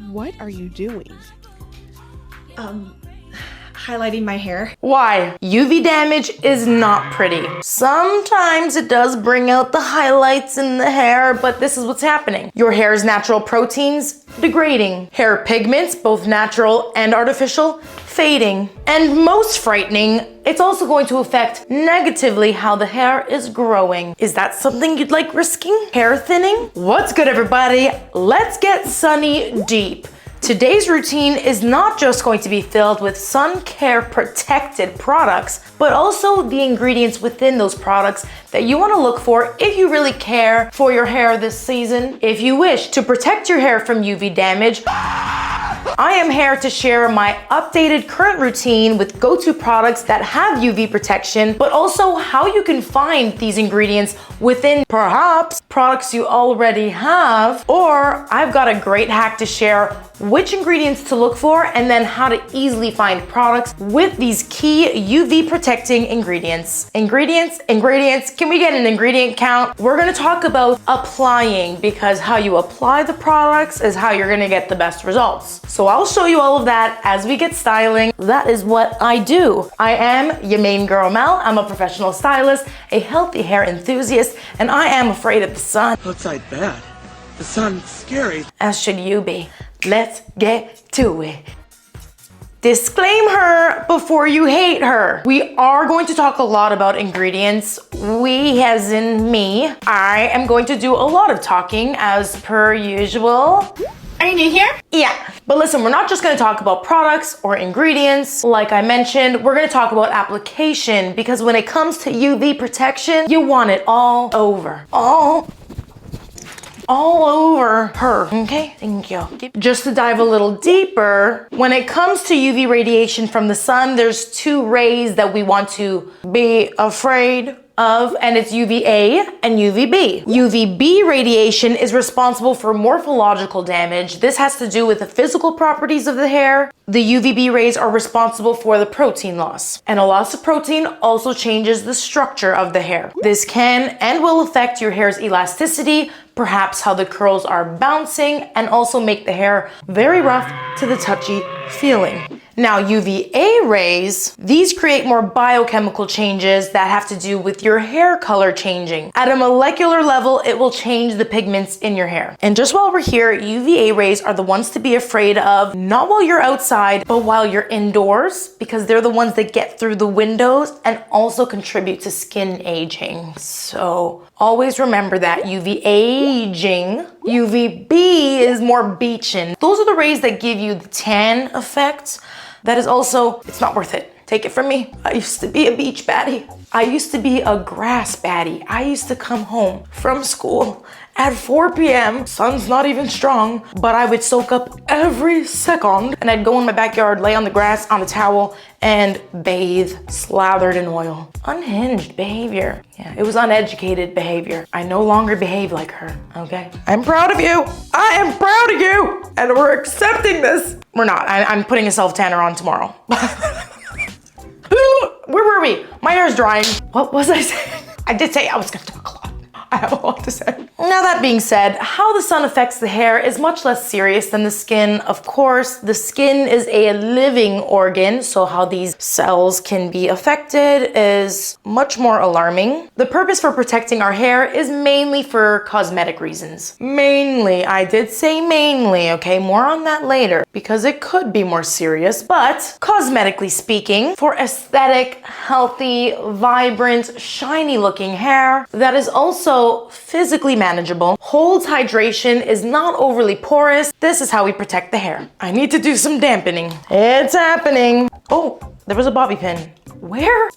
What are you doing? Highlighting my hair. Why? UV damage is not pretty. Sometimes it does bring out the highlights in the hair, but this is what's happening. Your hair's natural proteins degrading. Hair pigments, both natural and artificial, fading. And most frightening, it's also going to affect negatively how the hair is growing. Is that something you'd like risking? Hair thinning? What's good, everybody? Let's get sunny deep. Today's routine is not just going to be filled with sun care protected products, but also the ingredients within those products that you want to look for if you really care for your hair this season. If you wish to protect your hair from UV damage, I am here to share my updated current routine with go-to products that have UV protection, but also how you can find these ingredients within perhaps products you already have, or I've got a great hack to share which ingredients to look for and then how to easily find products with these key UV protecting ingredients. Ingredients, can we get an ingredient count? We're gonna talk about applying, because how you apply the products is how you're gonna get the best results. So I'll show you all of that as we get styling. That is what I do. I am your main girl, Mel. I'm a professional stylist, a healthy hair enthusiast, and I am afraid of the sun. Outside bad. The sun's scary. As should you be. Let's get to it. Disclaim her before you hate her. We are going to talk a lot about ingredients. We, as in me. I am going to do a lot of talking as per usual. Are you new here? Yeah, but listen, we're not just gonna talk about products or ingredients. Like I mentioned, we're gonna talk about application, because when it comes to UV protection, you want it all over. All over her, okay? Thank you. Just to dive a little deeper, when it comes to UV radiation from the sun, there's two rays that we want to be afraid of, and it's UVA and UVB. UVB radiation is responsible for morphological damage. This has to do with the physical properties of the hair. The UVB rays are responsible for the protein loss. And a loss of protein also changes the structure of the hair. This can and will affect your hair's elasticity, perhaps how the curls are bouncing, and also make the hair very rough to the touchy feeling. Now, UVA rays, these create more biochemical changes that have to do with your hair color changing. At a molecular level, it will change the pigments in your hair. And just while we're here, UVA rays are the ones to be afraid of, not while you're outside, but while you're indoors, because they're the ones that get through the windows and also contribute to skin aging. So always remember that UV aging. UVB is more beaching. Those are the rays that give you the tan effect. That is also, it's not worth it. Take it from me. I used to be a beach baddie. I used to be a grass baddie. I used to come home from school at 4 p.m. Sun's not even strong, but I would soak up every second, and I'd go in my backyard, lay on the grass on a towel, and bathe, slathered in oil. Unhinged behavior. Yeah, it was uneducated behavior. I no longer behave like her, okay? I'm proud of you. I am proud of you. And we're accepting this. We're not. I'm putting a self-tanner on tomorrow. Where were we? My hair's drying. What was I saying? I did say I was gonna talk a lot. I have a lot to say. Now that being said, how the sun affects the hair is much less serious than the skin. Of course, the skin is a living organ, so how these cells can be affected is much more alarming. The purpose for protecting our hair is mainly for cosmetic reasons. Mainly, I did say mainly, okay? More on that later, because it could be more serious, but cosmetically speaking, for aesthetic, healthy, vibrant, shiny looking hair that is also physically manageable, holds hydration, is not overly porous. This is how we protect the hair. I need to do some dampening. It's happening. Oh, there was a bobby pin. Where?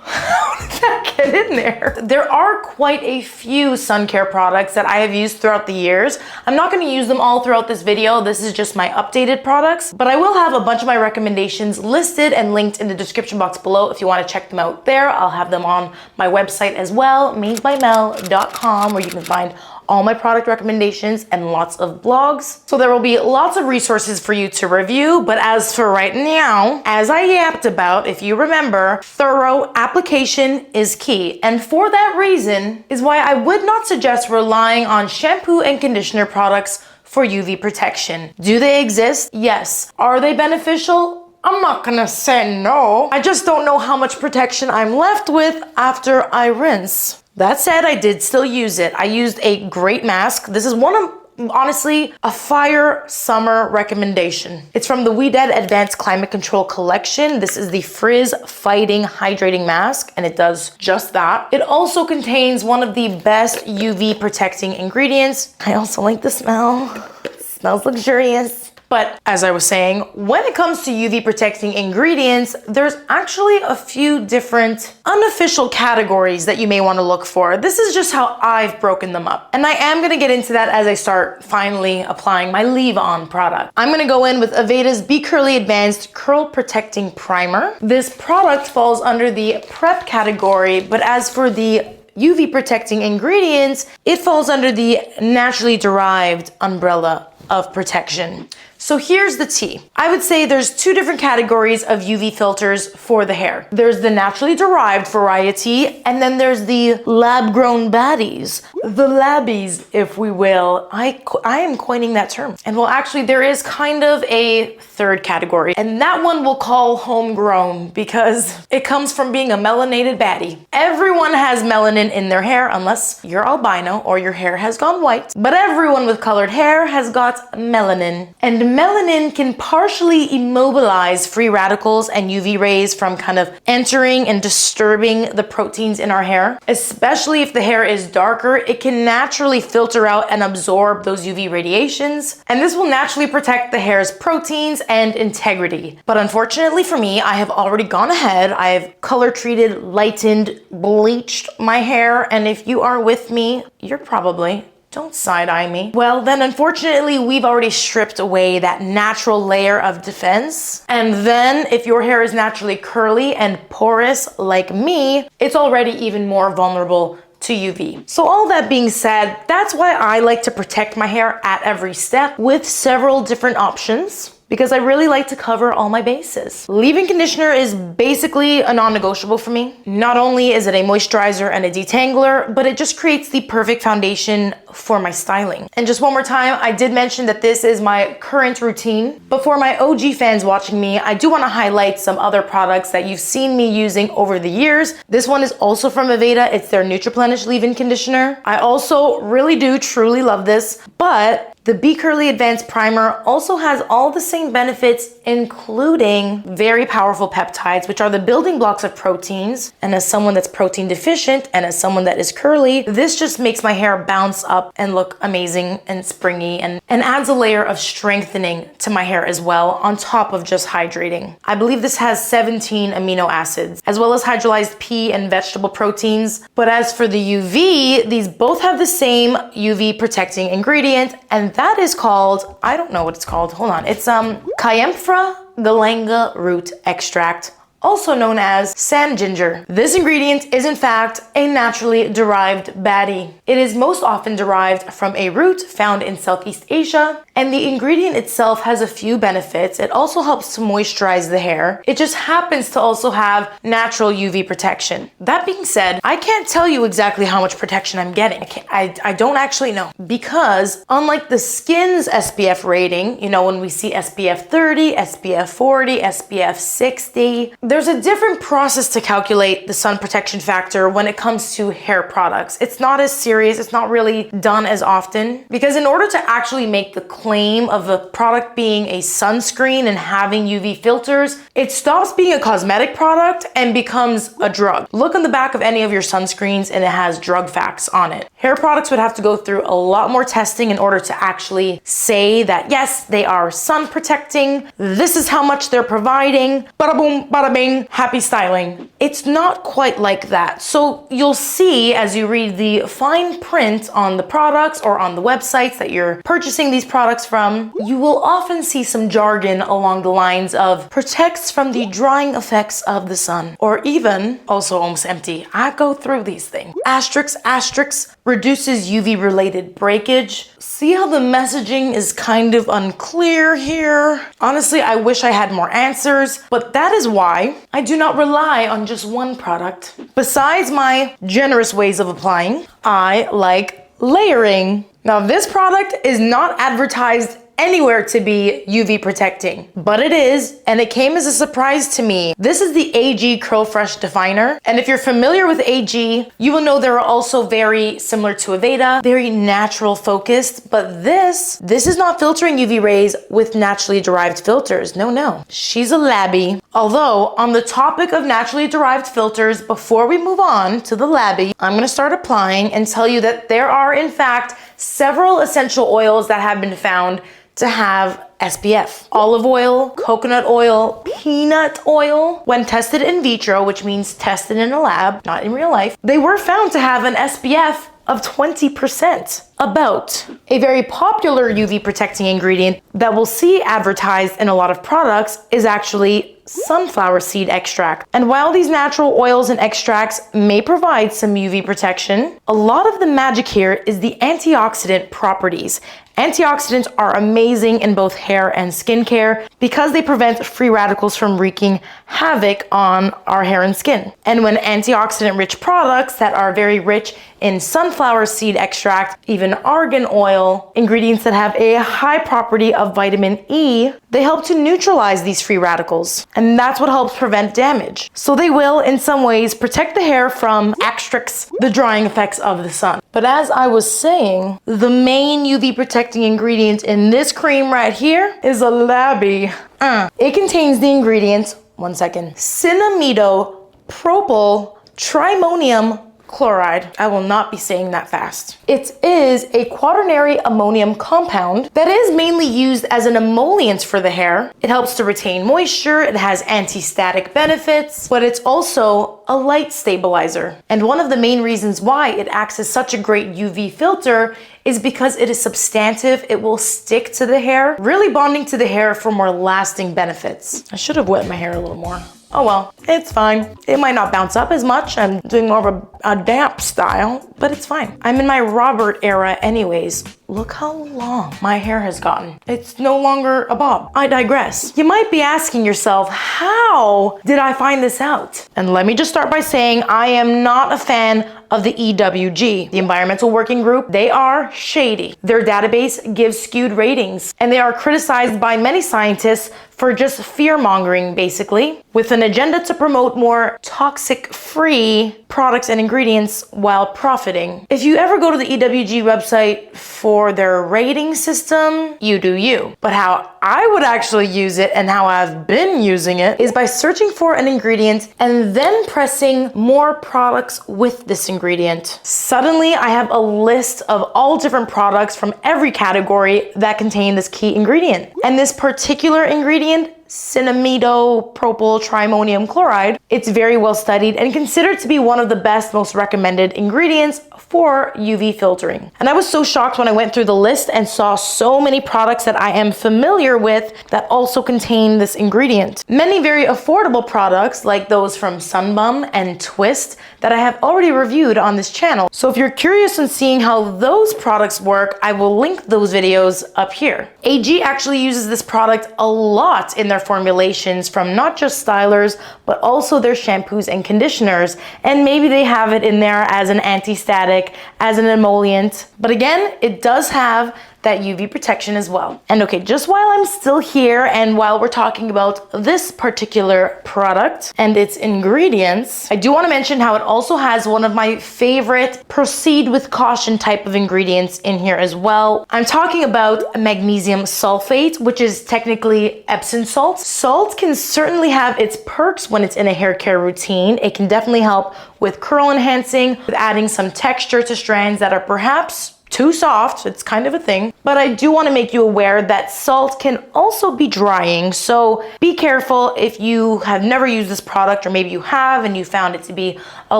How did that get in there? There are quite a few sun care products that I have used throughout the years. I'm not going to use them all throughout this video. This is just my updated products, but I will have a bunch of my recommendations listed and linked in the description box below if you want to check them out there. I'll have them on my website as well, madebymell.com, where you can find all my product recommendations and lots of blogs. So there will be lots of resources for you to review, but as for right now, as I yapped about, if you remember, thorough application is key. And for that reason is why I would not suggest relying on shampoo and conditioner products for UV protection. Do they exist? Yes. Are they beneficial? I'm not gonna say no. I just don't know how much protection I'm left with after I rinse. That said, I did still use it. I used a great mask. This is one of, honestly, a fire summer recommendation. It's from the We Dead Advanced Climate Control Collection. This is the Frizz Fighting Hydrating Mask, and it does just that. It also contains one of the best UV protecting ingredients. I also like the smell. It smells luxurious. But as I was saying, when it comes to UV protecting ingredients, there's actually a few different unofficial categories that you may want to look for. This is just how I've broken them up. And I am going to get into that as I start finally applying my leave-on product. I'm going to go in with Aveda's Be Curly Advanced Curl Protecting Primer. This product falls under the prep category, but as for the UV protecting ingredients, it falls under the naturally derived umbrella of protection. So here's the tea. I would say there's two different categories of UV filters for the hair. There's the naturally derived variety, and then there's the lab-grown baddies. The labbies, if we will. I am coining that term. And well, actually, there is kind of a third category, and that one we'll call homegrown because it comes from being a melanated baddie. Everyone has melanin in their hair unless you're albino or your hair has gone white, but everyone with colored hair has got melanin. And melanin can partially immobilize free radicals and UV rays from kind of entering and disturbing the proteins in our hair. Especially if the hair is darker, it can naturally filter out and absorb those UV radiations, and this will naturally protect the hair's proteins and integrity. But unfortunately for me, I have already gone ahead. I have color treated, lightened, bleached my hair, and if you are with me, you're probably don't side-eye me. Well, then unfortunately, we've already stripped away that natural layer of defense. And then if your hair is naturally curly and porous like me, it's already even more vulnerable to UV. So all that being said, that's why I like to protect my hair at every step with several different options, because I really like to cover all my bases. Leave-in conditioner is basically a non-negotiable for me. Not only is it a moisturizer and a detangler, but it just creates the perfect foundation for my styling. And just one more time, I did mention that this is my current routine, but for my OG fans watching me, I do want to highlight some other products that you've seen me using over the years. This one is also from Aveda. It's their Nutriplenish leave-in conditioner. I also really do truly love this, but the Be Curly Advanced Primer also has all the same benefits, including very powerful peptides, which are the building blocks of proteins. And as someone that's protein deficient and as someone that is curly, this just makes my hair bounce up and look amazing and springy and adds a layer of strengthening to my hair as well, on top of just hydrating. I believe this has 17 amino acids, as well as hydrolyzed pea and vegetable proteins. But as for the UV, these both have the same UV protecting ingredient, and that is called, I don't know what it's called, hold on. It's Caemphora galanga root extract, also known as sand ginger. This ingredient is in fact a naturally derived baddie. It is most often derived from a root found in Southeast Asia, and the ingredient itself has a few benefits. It also helps to moisturize the hair. It just happens to also have natural UV protection. That being said, I can't tell you exactly how much protection I'm getting. I don't actually know, because unlike the skin's SPF rating, you know, when we see SPF 30, SPF 40, SPF 60, there's a different process to calculate the sun protection factor when it comes to hair products. It's not as serious, it's not really done as often, because in order to actually make the claim of a product being a sunscreen and having UV filters, it stops being a cosmetic product and becomes a drug. Look on the back of any of your sunscreens and it has drug facts on it. Hair products would have to go through a lot more testing in order to actually say that yes, they are sun protecting, this is how much they're providing, bada boom, bada bing, happy styling. It's not quite like that. So you'll see as you read the fine print on the products or on the websites that you're purchasing these products from, you will often see some jargon along the lines of protects from the drying effects of the sun, or even, also almost empty, I go through these things, asterisk, reduces UV related breakage. See how the messaging is kind of unclear here? Honestly, I wish I had more answers, but that is why I do not rely on just one product. Besides my generous ways of applying, I like layering. Now this product is not advertised anywhere to be UV protecting, but it is, and it came as a surprise to me. This is the AG Curl Fresh Definer, and if you're familiar with AG, you will know they're also very similar to Aveda, very natural focused, but this is not filtering UV rays with naturally derived filters. No, she's a labby. Although, on the topic of naturally derived filters, before we move on to the labby, I'm gonna start applying and tell you that there are, in fact, several essential oils that have been found to have SPF. Olive oil, coconut oil, peanut oil. When tested in vitro, which means tested in a lab, not in real life, they were found to have an SPF of 20%. About a very popular UV protecting ingredient that we'll see advertised in a lot of products is actually sunflower seed extract. And while these natural oils and extracts may provide some UV protection, a lot of the magic here is the antioxidant properties. Antioxidants are amazing in both hair and skincare because they prevent free radicals from wreaking havoc on our hair and skin. And when antioxidant rich products that are very rich in sunflower seed extract, even argan oil, ingredients that have a high property of vitamin E, they help to neutralize these free radicals. And that's what helps prevent damage. So they will, in some ways, protect the hair from extracts, the drying effects of the sun. But as I was saying, the main UV protecting ingredient in this cream right here is a labby. It contains the ingredients, one second, cinnamido propyl trimonium chloride. I will not be saying that fast. It is a quaternary ammonium compound that is mainly used as an emollient for the hair. It helps to retain moisture, it has anti-static benefits, but it's also a light stabilizer. And one of the main reasons why it acts as such a great UV filter is because it is substantive, it will stick to the hair, really bonding to the hair for more lasting benefits. I should have wet my hair a little more. Oh well, it's fine. It might not bounce up as much. I'm doing more of a damp style, but it's fine. I'm in my Robert era anyways. Look how long my hair has gotten. It's no longer a bob. I digress. You might be asking yourself, how did I find this out? And let me just start by saying I am not a fan of the EWG, the Environmental Working Group. They are shady. Their database gives skewed ratings, and they are criticized by many scientists for just fear-mongering, basically, with an agenda to promote more toxic-free products and ingredients while profiting. If you ever go to the EWG website for their rating system, you do you. But how I would actually use it and how I've been using it is by searching for an ingredient and then pressing more products with this ingredient. Suddenly, I have a list of all different products from every category that contain this key ingredient. And this particular ingredient, cinnamido propyl trimonium chloride, it's very well studied and considered to be one of the best, most recommended ingredients for UV filtering. And I was so shocked when I went through the list and saw so many products that I am familiar with that also contain this ingredient. Many very affordable products like those from Sunbum and Twist that I have already reviewed on this channel. So if you're curious in seeing how those products work, I will link those videos up here. AG actually uses this product a lot in their formulations from not just stylers, but also their shampoos and conditioners. And maybe they have it in there as an anti-static, as an emollient. But again, it does have that UV protection as well. And okay, just while I'm still here and while we're talking about this particular product and its ingredients, I do want to mention how it also has one of my favorite proceed with caution type of ingredients in here as well. I'm talking about magnesium sulfate, which is technically Epsom salt. Salt can certainly have its perks when it's in a hair care routine. It can definitely help with curl enhancing, with adding some texture to strands that are perhaps too soft. It's kind of a thing. But I do want to make you aware that salt can also be drying. So be careful if you have never used this product, or maybe you have and you found it to be a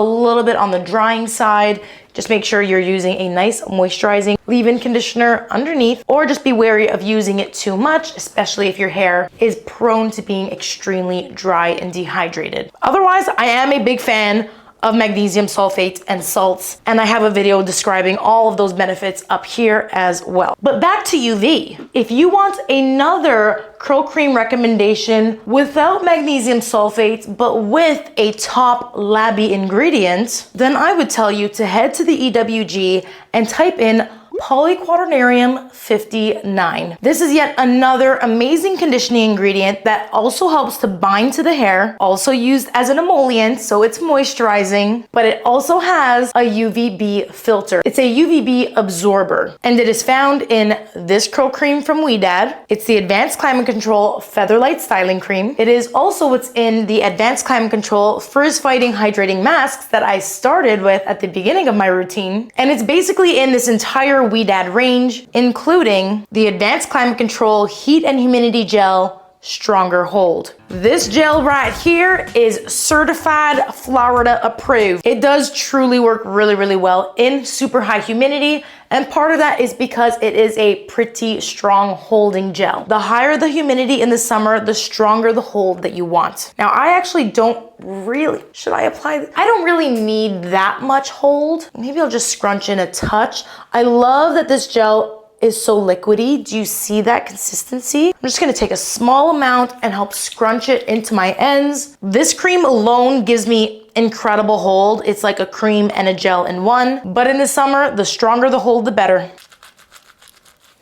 little bit on the drying side. Just make sure you're using a nice moisturizing leave-in conditioner underneath, or just be wary of using it too much, especially if your hair is prone to being extremely dry and dehydrated. Otherwise, I am a big fan of magnesium sulfate and salts. And I have a video describing all of those benefits up here as well. But back to UV. If you want another curl cream recommendation without magnesium sulfate, but with a top labby ingredient, then I would tell you to head to the EWG and type in polyquaternarium 59. This is yet another amazing conditioning ingredient that also helps to bind to the hair, also used as an emollient, so it's moisturizing, but it also has a UVB filter. It's a UVB absorber, and it is found in this curl cream from Ouidad. It's the Advanced Climate Control Featherlight Styling Cream. It is also what's in the Advanced Climate Control Frizz Fighting Hydrating Masks that I started with at the beginning of my routine. And it's basically in this entire Ouidad range, including the Advanced Climate Control Heat and Humidity Gel Stronger Hold. This gel right here is certified Florida approved. It does truly work really, really well in super high humidity, and part of that is because it is a pretty strong holding gel. The higher the humidity in the summer, the stronger the hold that you want. Now, I actually don't really, should I apply? I don't really need that much hold. Maybe I'll just scrunch in a touch. I love that this gel is so liquidy. Do you see that consistency? I'm just gonna take a small amount and help scrunch it into my ends. This cream alone gives me incredible hold. It's like a cream and a gel in one. But in the summer, the stronger the hold, the better.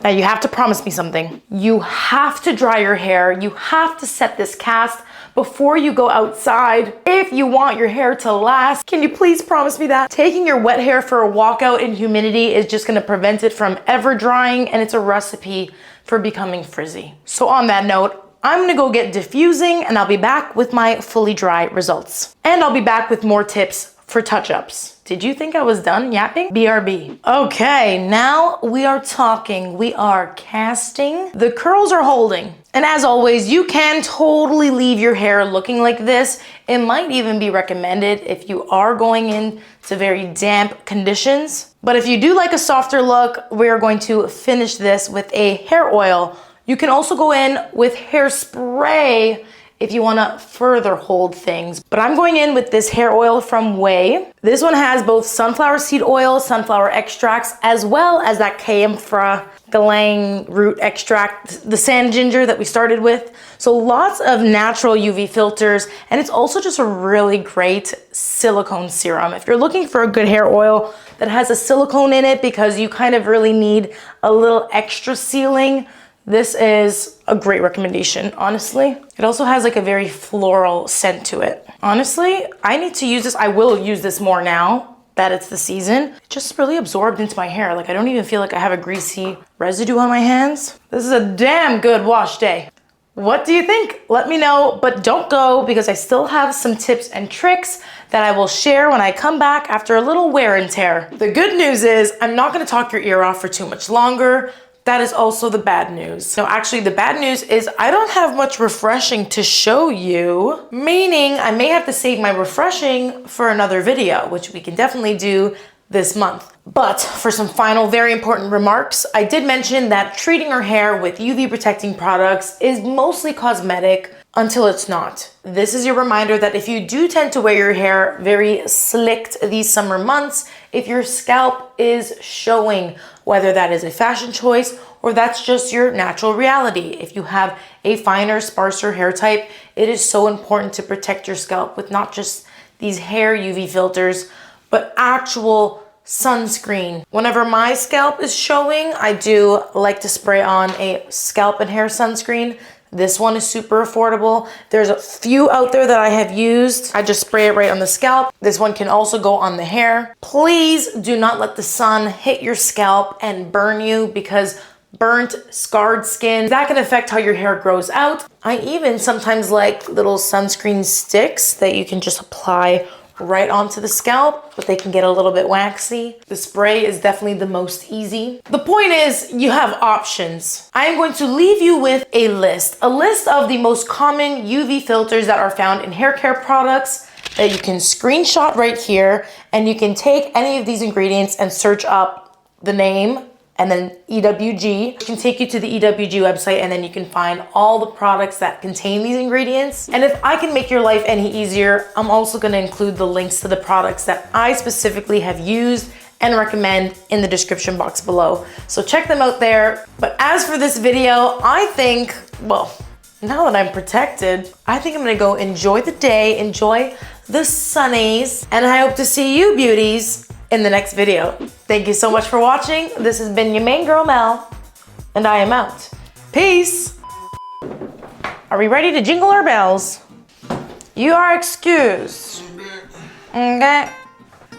Now you have to promise me something. You have to dry your hair. You have to set this cast before you go outside if you want your hair to last. Can you please promise me that? Taking your wet hair for a walkout in humidity is just gonna prevent it from ever drying, and it's a recipe for becoming frizzy. So on that note, I'm gonna go get diffusing, and I'll be back with my fully dry results. And I'll be back with more tips for touch-ups. Did you think I was done yapping? BRB. Okay, now we are talking. We are casting. The curls are holding. And as always, you can totally leave your hair looking like this. It might even be recommended if you are going into very damp conditions. But if you do like a softer look, we're going to finish this with a hair oil. You can also go in with hairspray if you wanna further hold things. But I'm going in with this hair oil from Way. This one has both sunflower seed oil, sunflower extracts, as well as that Camphor galang root extract, the sand ginger that we started with. So lots of natural UV filters, and it's also just a really great silicone serum. If you're looking for a good hair oil that has a silicone in it because you kind of really need a little extra sealing, this is a great recommendation, honestly. It also has like a very floral scent to it. Honestly, I need to use this. I will use this more now that it's the season. It just really absorbed into my hair. Like I don't even feel like I have a greasy residue on my hands. This is a damn good wash day. What do you think? Let me know, but don't go because I still have some tips and tricks that I will share when I come back after a little wear and tear. The good news is I'm not gonna talk your ear off for too much longer. That is also the bad news. No, actually the bad news is I don't have much refreshing to show you, meaning I may have to save my refreshing for another video, which we can definitely do this month. But for some final very important remarks, I did mention that treating our hair with UV protecting products is mostly cosmetic until it's not. This is your reminder that if you do tend to wear your hair very slicked these summer months, if your scalp is showing, whether that is a fashion choice or that's just your natural reality. If you have a finer, sparser hair type, it is so important to protect your scalp with not just these hair UV filters, but actual sunscreen. Whenever my scalp is showing, I do like to spray on a scalp and hair sunscreen. This one is super affordable. There's a few out there that I have used. I just spray it right on the scalp. This one can also go on the hair. Please do not let the sun hit your scalp and burn you, because burnt, scarred skin, that can affect how your hair grows out. I even sometimes like little sunscreen sticks that you can just apply right onto the scalp, but they can get a little bit waxy. The spray is definitely the most easy. The point is, you have options. I am going to leave you with a list of the most common UV filters that are found in hair care products that you can screenshot right here, and you can take any of these ingredients and search up the name and then EWG. It can take you to the EWG website, and then you can find all the products that contain these ingredients. And if I can make your life any easier, I'm also gonna include the links to the products that I specifically have used and recommend in the description box below. So check them out there. But as for this video, I think, well, now that I'm protected, I think I'm gonna go enjoy the day, enjoy the sunnies, and I hope to see you beauties in the next video. Thank you so much for watching. This has been your main girl, Mel, and I am out. Peace. Are we ready to jingle our bells? You are excused. Okay.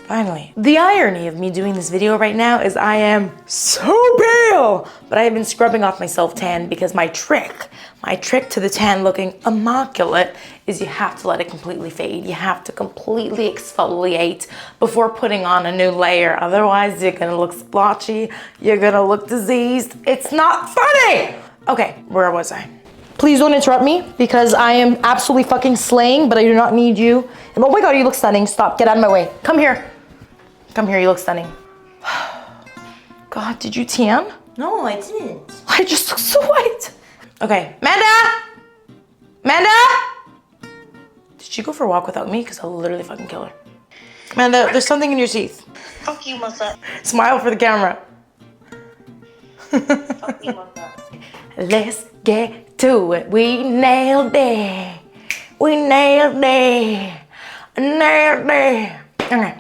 Finally. The irony of me doing this video right now is I am so pale, but I have been scrubbing off my self-tan because my trick to the tan looking immaculate is you have to let it completely fade. You have to completely exfoliate before putting on a new layer. Otherwise, you're gonna look splotchy, you're gonna look diseased. It's not funny! Okay, where was I? Please don't interrupt me because I am absolutely fucking slaying, but I do not need you. And oh my God, you look stunning. Stop, get out of my way. Come here. Come here, you look stunning. God, did you tan? No, I didn't. I just look so white. Okay, Amanda! Amanda! Did she go for a walk without me? Because I'll literally fucking kill her. Amanda, there's something in your teeth. Fuck you, mother. Smile for the camera. Fuck you, mother. Let's get to it. We nailed it. We nailed it. Nailed it. Okay.